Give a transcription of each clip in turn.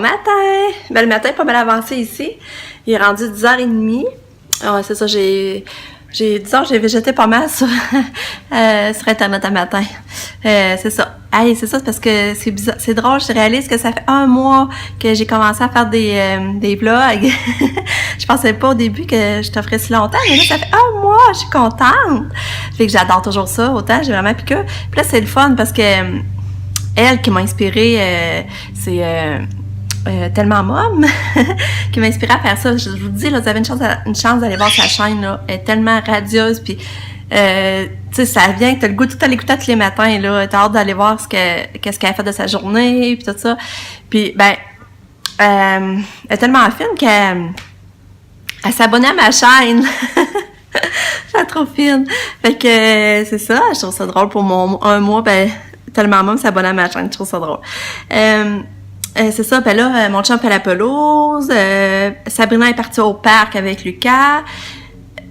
matin! Ben, le matin est pas mal avancé ici. Il est rendu 10h30. Ouais, c'est ça, disons, j'ai végété pas mal sur Internet un matin. C'est ça. Hey, c'est ça, parce que c'est bizarre, c'est drôle, je réalise que ça fait 1 mois que j'ai commencé à faire des vlogs. Je pensais pas au début que je t'offrais si longtemps, mais là, ça fait 1 mois, je suis contente. Fait que j'adore toujours ça, autant, j'ai vraiment piqué. Puis là, c'est le fun, parce que elle qui m'a inspirée, c'est Tellement Mom qui m'a inspirée à faire ça. Je vous dis, là, vous avez une chance d'aller voir sa chaîne, là. Elle est tellement radieuse, puis tu sais, ça vient que t'as le goût de tout à l'écouter tous les matins, là. T'as hâte d'aller voir qu'est-ce qu'elle a fait de sa journée, puis tout ça. Puis, ben, elle est tellement fine qu'elle s'abonnait à ma chaîne. Je la trouve fine. Fait que, c'est ça, je trouve ça drôle pour mon 1 mois, ben, Tellement Mom s'abonne à ma chaîne, je trouve ça drôle. C'est ça, ben là, mon chum fait la pelouse, Sabrina est partie au parc avec Lucas,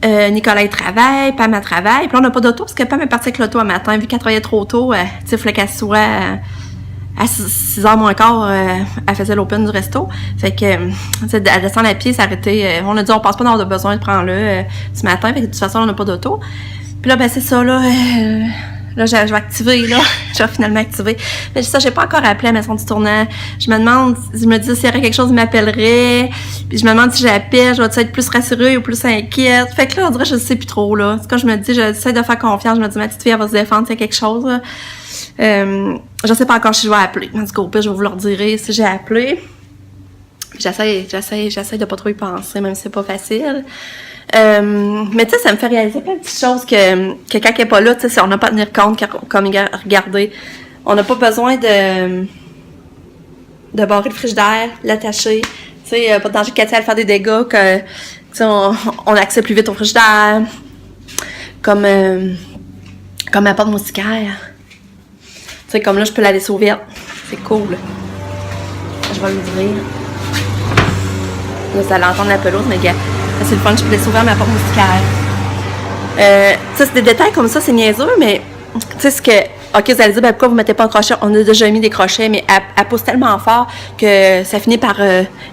Nicolas il travaille, Pam elle travaille, puis là on n'a pas d'auto parce que Pam est partie avec l'auto un matin, vu qu'elle travaillait trop tôt, tu sais, il fallait qu'elle soit à 6h moins quart, elle faisait l'open du resto, fait que, elle descend à pied, s'arrêter, on a dit on passe pas d'avoir besoin de prendre-le ce matin, fait que de toute façon on n'a pas d'auto, puis là ben c'est ça, là, là, je vais activer, là. Je vais finalement activer. Mais ça, j'ai pas encore appelé à la maison du tournant. Je me dis s'il y aurait quelque chose, il m'appellerait. Puis je me demande si j'appelle, je vais être plus rassurée ou plus inquiète. Fait que là, on dirait que je sais plus trop, là. C'est quand je me dis, j'essaie de faire confiance. Je me dis, ma petite fille, elle va se défendre, c'est quelque chose, là. Je sais pas encore si je vais appeler. En tout cas, au pire, je vais vous leur dire si j'ai appelé. J'essaie de pas trop y penser, même si c'est pas facile. Mais tu sais, ça me fait réaliser plein de petites choses que quand elle n'est pas là, tu sais, on n'a pas à tenir compte, comme regardez, on n'a pas besoin de barrer le frigidaire, l'attacher, tu sais, pas de danger qu'elle faire des dégâts, que, tu sais, on accède plus vite au frigidaire, comme ma porte moustiquaire. Tu sais, comme là, je peux la laisser ouverte, c'est cool. Je vais lui dire. Là, ça allait entendre la pelouse, mais gars, c'est le fun, je peux laisser ouvert ma porte moustiquaire. Ça, c'est des détails comme ça, c'est niaiseux, mais tu sais, ce que. Ok, vous allez dire, ben, pourquoi vous mettez pas un crochet? On a déjà mis des crochets, mais elle pousse tellement fort que ça finit par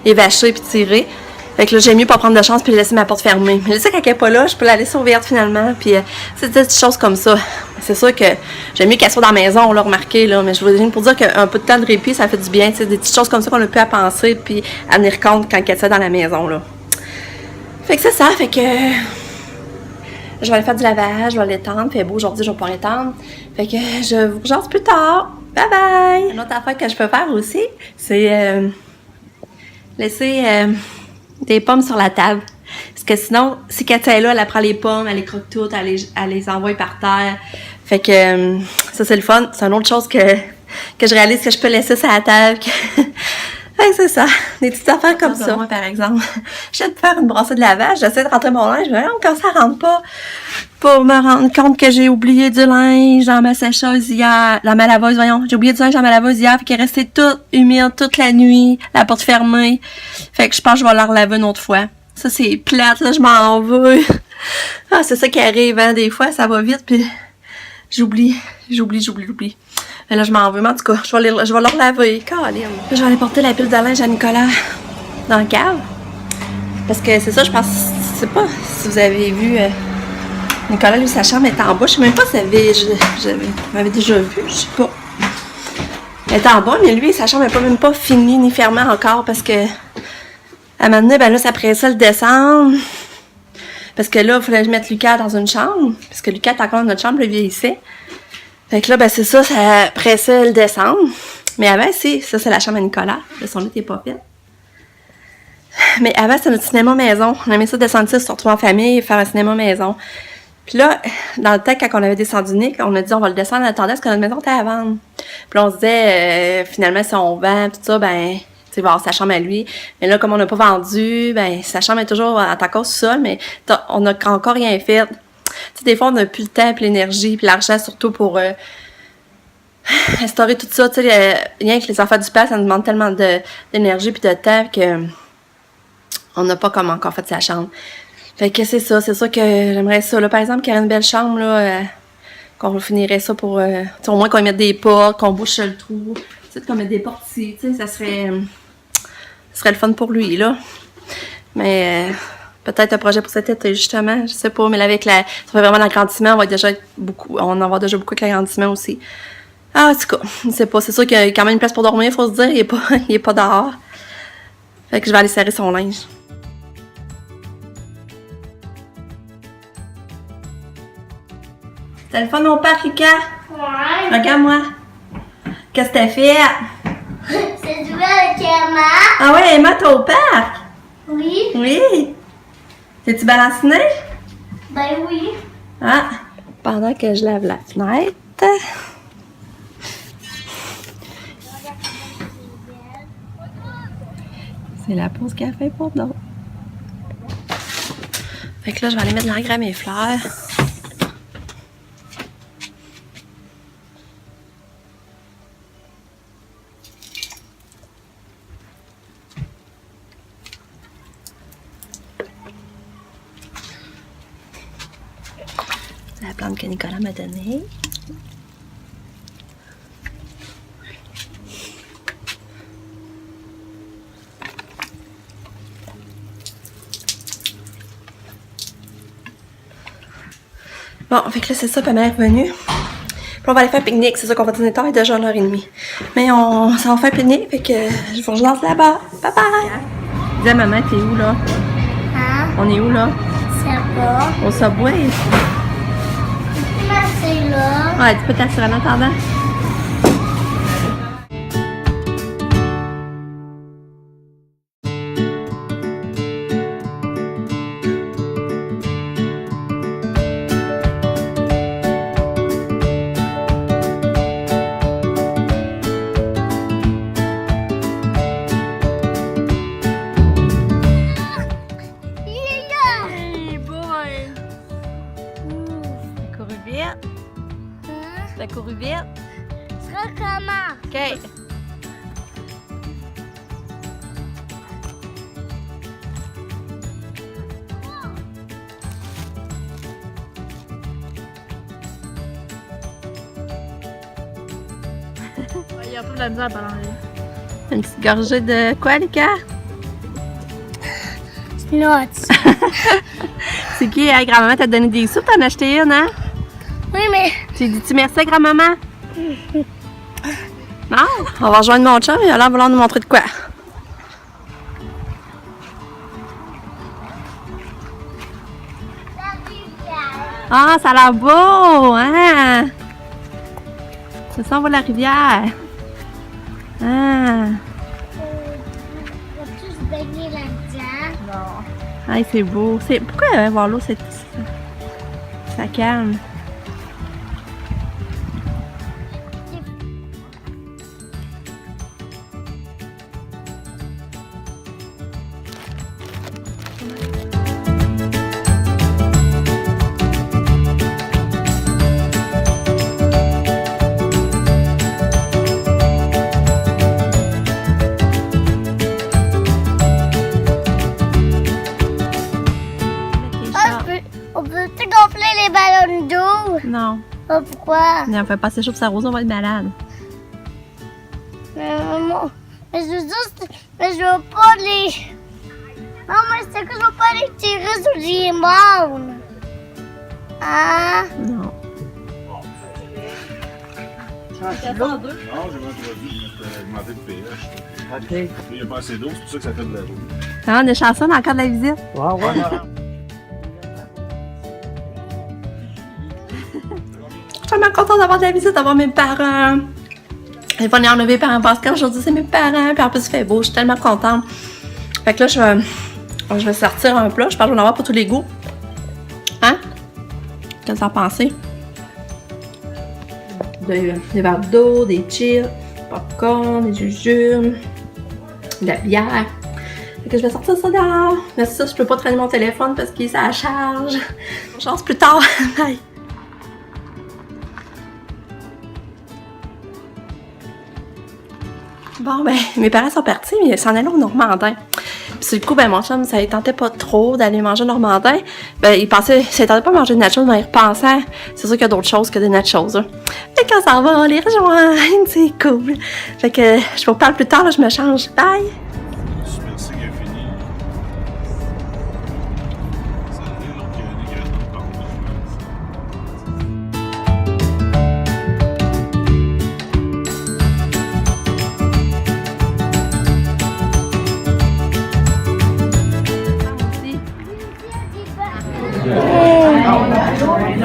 évacher puis tirer. Fait que là, j'aime mieux pas prendre de chance puis laisser ma porte fermée. Mais là, tu sais, quand elle est pas là, je peux la laisser ouverte finalement. Puis c'est des petites choses comme ça. C'est sûr que j'aime mieux qu'elle soit dans la maison, on l'a remarqué, là. Mais je vous dis pour dire qu'un peu de temps de répit, ça fait du bien. C'est des petites choses comme ça qu'on a pu à penser puis à tenir compte quand elle est dans la maison, là. Fait que c'est ça, fait que je vais aller faire du lavage, je vais l'étendre, puis beau aujourd'hui, je vais pas l'étendre. Fait que je vous rejoins plus tard. Bye bye! Une autre affaire que je peux faire aussi, c'est laisser des pommes sur la table. Parce que sinon, si Katia est là, elle prend les pommes, elle les croque toutes, elle les envoie par terre. Fait que ça, c'est le fun. C'est une autre chose que je réalise que je peux laisser sur la table. Fait que c'est ça, des petites affaires comme ça. Moi, par exemple, je viens de faire une brassée de lavage, j'essaie de rentrer mon linge, mais quand ça rentre pas, pour me rendre compte que j'ai oublié du linge dans ma sécheuse hier, dans ma laveuse, voyons, j'ai oublié du linge dans ma laveuse hier, puis qu'il est resté tout humide toute la nuit, la porte fermée. Fait que je pense que je vais la relaver une autre fois. Ça, c'est plate, là, je m'en veux. Ah, c'est ça qui arrive, hein, des fois, ça va vite, puis j'oublie. Mais là, je m'en veux, mais en tout cas, je vais le relaver. Caline. Je vais aller porter la pile de linge à Nicolas dans le cave. Parce que c'est ça, je pense, je sais pas si vous avez vu, Nicolas, lui, sa chambre est en bas. Je sais même pas si vous m'avez déjà vu, je sais pas. Elle est en bas, mais lui, sa chambre n'est même pas finie ni fermée encore parce que, à un moment donné, ben là, ça pressait le descendre. Parce que là, il fallait mettre Lucas dans une chambre. Parce que Lucas est encore dans notre chambre, le vieillissait. Fait que là, ben c'est ça, ça pressait le descendre. Mais avant, c'est la chambre à Nicolas. Son lit n'est pas fait. Mais avant, c'était notre cinéma maison. On aimait ça descendre ça, se retrouver en famille et faire un cinéma maison. Puis là, dans le temps, quand on avait descendu Nick, on a dit on va le descendre en attendant parce que notre maison était à vendre. Puis là, on se disait, finalement, si on vend, tout ça, ben, tu sais, il va avoir sa chambre à lui. Mais là, comme on n'a pas vendu, ben, sa chambre est toujours encore sous-sol, mais on n'a encore rien fait. Tu sais, des fois, on n'a plus le temps, puis l'énergie, puis l'argent, surtout pour instaurer tout ça. Tu sais, rien que les enfants du père, ça nous demande tellement d'énergie puis de temps que on n'a pas comme encore fait sa chambre. Fait que c'est ça que j'aimerais ça. Là, par exemple, qu'il y ait une belle chambre, là, qu'on finirait ça pour, au moins qu'on mette des portes, qu'on bouche le trou, tu sais, qu'on mette des portes ici, tu sais, ça serait Ce serait le fun pour lui, là. Mais peut-être un projet pour cet été, justement. Je sais pas, mais là, avec ça fait vraiment l'agrandissement, on va déjà être beaucoup. On en va déjà beaucoup avec l'agrandissement aussi. Ah, en tout cas, je sais pas. C'est sûr qu'il y a quand même une place pour dormir, faut se dire. Il est pas dehors. Fait que je vais aller serrer son linge. C'était le fun, mon père, Rika? Ouais. Regarde-moi. Qu'est-ce que t'as fait? C'est joué avec Emma. Ah ouais, Emma, t'es au parc? Oui. Oui. T'es-tu balancinée? Ben oui. Ah, pendant que je lave la fenêtre. C'est la pause café pour d'autres. Fait que là, je vais aller mettre de l'engrais à mes fleurs. La plante que Nicolas m'a donnée. Bon, fait que là, c'est ça, Pamela est revenue. Puis on va aller faire un pique-nique, c'est ça qu'on va dîner tard, il est déjà 1h30. Mais ça va faire un pique-nique, fait que je lance là-bas. Bye bye! Dis à maman, t'es où là? Hein? On est où là? C'est pas. Au Subway? C'est là. Ouais, tu peux t'assurer en attendant. Hey boy! T'as couru vite? T'as couru vite? Ça comment? OK. Il y a un peu de la misère à balancer. Une petite gorgée de quoi, Lucas? Nuts. C'est qui? Hey, grand-maman t'a donné des sous, t'en as acheté une, hein? Oui, mais. Tu dis-tu merci à grand-maman? Non? On va rejoindre mon chum, il a l'air de vouloir nous montrer de quoi. Ah, ça a l'air beau, hein? Ça s'en va la rivière. Ah. On va tous baigner là-dedans. Ah, c'est beau. Pourquoi voir l'eau, ça calme? On peut-tu gonfler les ballons d'eau? Non. Oh, pourquoi? On fait pas assez chaud pour sa rose, on va être malade. Maman, mais je veux juste. Mais je veux pas les. Non, mais c'est que je veux pas les tirer sur les morts. Hein? Non. Non, j'ai introduit augmenter le pH. OK. Il n'y a pas assez d'eau, c'est pour ça que ça fait de la roue. Ah, on est chanceux, on a encore de la visite. Ouais. Je suis tellement contente d'avoir de la visite, d'avoir mes parents. Ils vont venir enlever parents Pascal aujourd'hui, c'est mes parents. Puis en plus, il fait beau, je suis tellement contente. Fait que là, je vais sortir un plat. Je pense que je vais en avoir pour tous les goûts. Hein? Qu'est-ce que t'en pensez? Des verres d'eau, des chips, du popcorn, des jujubes, de la bière. Fait que je vais sortir ça dehors. Mais ça, je peux pas traîner mon téléphone parce qu'il est à la charge. On chance plus tard. Bye. Bon, ben, mes parents sont partis, mais ils s'en allaient au Normandin. Puis sur le coup, ben, mon chum, ça ne tentait pas trop d'aller manger au Normandin. Ben, il pensait, ça ne tentait pas de manger de nachos, mais il repensait, c'est sûr qu'il y a d'autres choses que des nachos, hein. Fait que quand ça va, on les rejoint, c'est cool. Fait que, je vous reparle plus tard, là, je me change. Bye!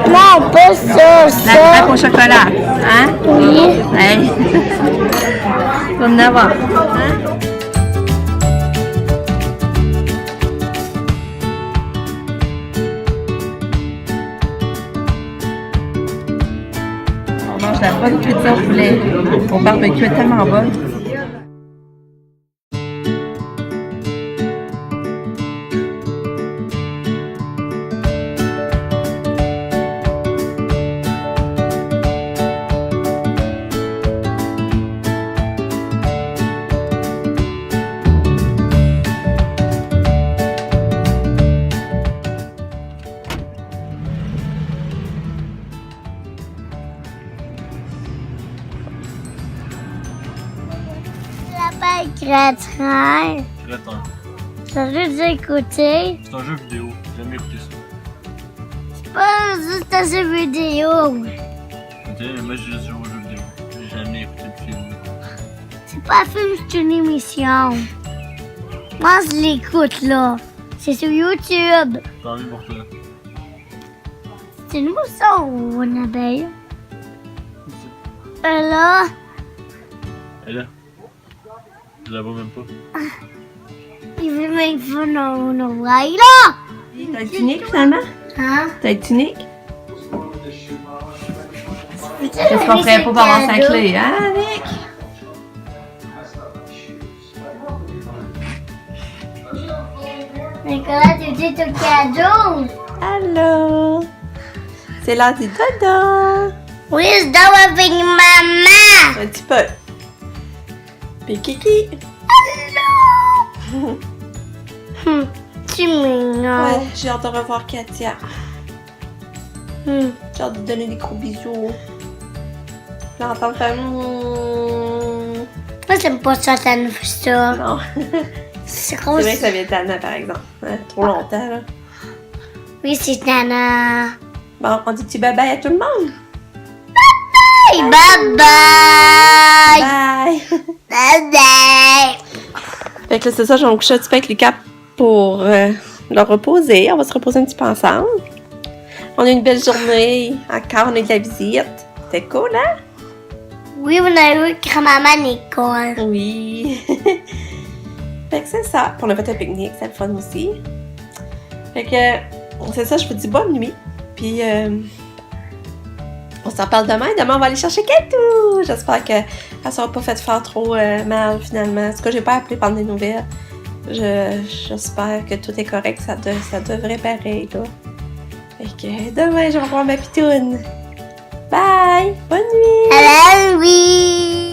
Non, pas ça, La ça. crêpe au chocolat. Hein? Oui. Hey. Tu vas en avoir. Hein? On mange la bonne pizza au poulet. Au barbecue est tellement bonne. La créature. Crétin. Ça veut dire écouter. C'est un jeu vidéo. J'aime écouter ça. C'est pas juste un jeu vidéo. Ok, moi j'ai juste joué aux jeux vidéo. J'ai jamais écouté de film. C'est pas un film, c'est une émission. Moi, je l'écoute, là. C'est sur YouTube. Tant mieux pour toi. C'est une mousson ou une abeille? Là, Et là? Je la vois même pas. il veut même faire nos oreilles, là. T'as être unique finalement? Hein? T'as être unique? Qu'est-ce qu'on ferait pas pour avoir 5 clés, hein, Nick? Nicolas, tu dis ton cadeau? Allô? C'est l'heure du dodo! Oui, je dors avec maman. Un petit peu. Puis Kiki! Tu es mignon. Ouais, j'ai hâte de revoir Katia. J'ai hâte de donner des gros bisous. L'entendre faire Moi, j'aime pas ça, ça nous fait ça. Non. C'est C'est trop... vrai que ça vient tannant, par exemple. Hein, trop longtemps, là. Oui, c'est Nana. Bon, on dit petit bye-bye à tout le monde. Hey, bye-bye. Bye! Bye-bye. Fait que là, c'est ça, je vais me coucher un petit peu avec Lucas pour le reposer. On va se reposer un petit peu ensemble. On a eu une belle journée. Encore, on a eu de la visite. C'était cool, hein? Oui, on a eu grand-maman à l'école. Oui. Fait que c'est ça. Puis on a fait un pique-nique, c'est le fun aussi. Fait que c'est ça, je vous dis bonne nuit. Puis on s'en parle demain. Demain, on va aller chercher Katou. J'espère qu'elle ne sera pas fait faire trop mal finalement. En tout cas, j'ai pas appelé prendre des nouvelles. J'espère que tout est correct. Ça devrait pareil, là. Fait que demain, je vais voir ma pitoune. Bye! Bonne nuit! Hello, oui.